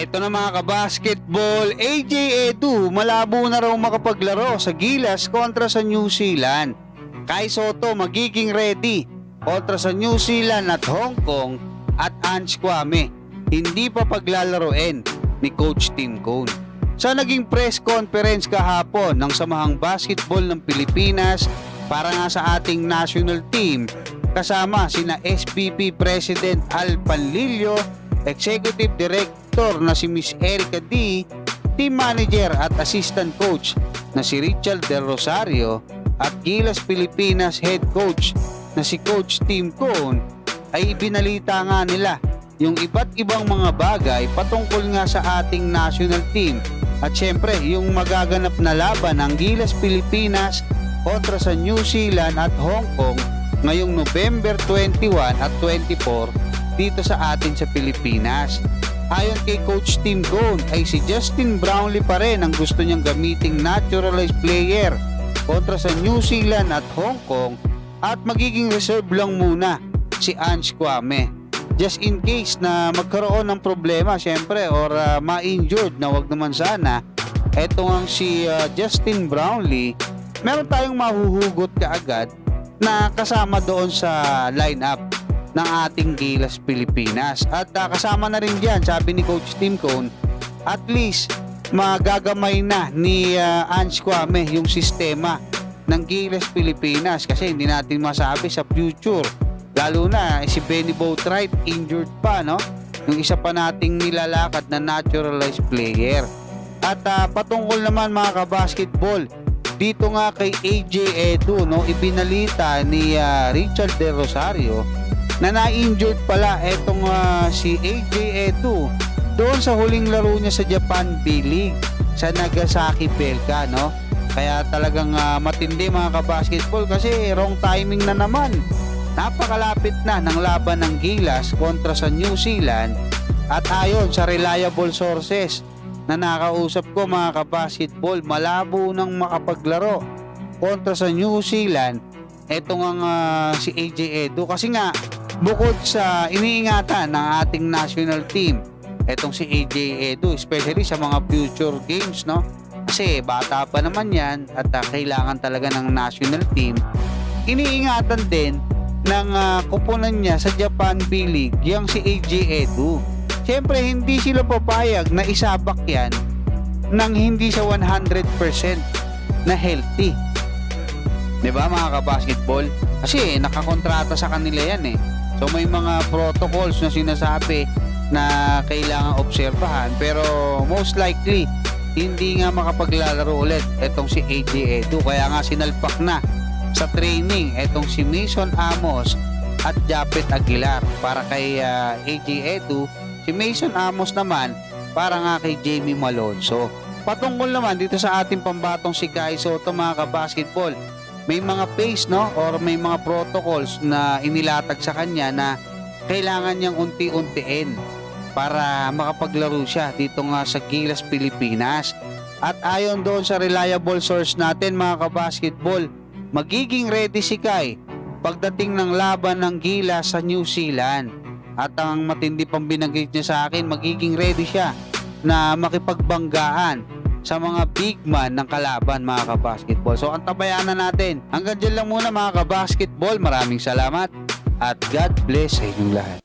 Eto na mga kabasketball, AJ Edu malabo na raw makapaglaro sa Gilas kontra sa New Zealand. Kai Sotto magiging ready kontra sa New Zealand at Hong Kong, at Ange Kwame hindi pa paglalaroin ni Coach Tim Cone. Sa naging press conference kahapon ng Samahang Basketball ng Pilipinas para nga sa ating national team, kasama sina SPP President Al Panlilio, Executive Director na si Miss Erica D, Team Manager at Assistant Coach na si Richard Del Rosario, at Gilas Pilipinas Head Coach na si Coach Tim Cone, ay ibinalita nga nila yung iba't ibang mga bagay patungkol nga sa ating national team, at syempre yung magaganap na laban ng Gilas Pilipinas kontra sa New Zealand at Hong Kong ngayong November 21 at 24 dito sa atin sa Pilipinas. Ayon kay Coach Tim Cone ay si Justin Brownlee pa rin ang gusto niyang gamiting naturalized player kontra sa New Zealand at Hong Kong, at magiging reserve lang muna si Ange Kwame just in case na magkaroon ng problema syempre or ma-injured na wag naman sana. Eto nga si Justin Brownlee, meron tayong mahuhugot kaagad na kasama doon sa lineup ng ating Gilas Pilipinas. At kasama na rin dyan, sabi ni Coach Tim Cone, at least magagamay na ni Ange Kwame yung sistema ng Gilas Pilipinas, kasi hindi natin masabi sa future, lalo na si Benny Boatwright injured pa, no? Yung isa pa nating nilalakad na naturalized player. At patungkol naman mga kabasketball dito nga kay AJ Edu, no, ibinalita ni Richard Del Rosario na na-injured pala etong si AJ Edu doon sa huling laro niya sa Japan B-League sa Nagasaki Belka, no? Kaya talagang matindi mga kabasketball, kasi wrong timing na naman. Napakalapit na ng laban ng Gilas kontra sa New Zealand, at ayon sa reliable sources na nakausap ko mga kabasketball, malabo nang makapaglaro kontra sa New Zealand eto nga si AJ Edu, kasi nga bukod sa iniingatan ng ating national team etong si AJ Edu, especially sa mga future games, no? Kasi bata pa naman yan at kailangan talaga ng national team. Iniingatan din ng kupunan niya sa Japan B-League yung si AJ Edu. Siyempre hindi sila papayag na isabak yan nang hindi sa 100% na healthy. Diba mga kabasketball? Kasi nakakontrata sa kanila yan eh. So may mga protocols na sinasabi na kailangan obserbahan, pero most likely hindi nga makapaglalaro ulit etong si AJ Edu. Kaya nga sinalpak na sa training etong si Mason Amos at Japet Aguilar para kay AJ Edu. Si Mason Amos naman para nga kay Jamie Malonzo. Patungkol naman dito sa ating pambatong si Kai Sotto mga kabasketball, may mga phase, no, or may mga protocols na inilatag sa kanya na kailangan niyang unti-untiin para makapaglaro siya dito nga sa Gilas Pilipinas. At ayon doon sa reliable source natin mga kabasketball, magiging ready si Kai pagdating ng laban ng Gilas sa New Zealand. At ang matindi pang binanggit niya sa akin, magiging ready siya na makipagbanggaan sa mga big man ng kalaban mga kabasketball. So antabayan na natin. Hanggang dyan lang muna mga kabasketball. Maraming salamat at God bless sa inyong lahat.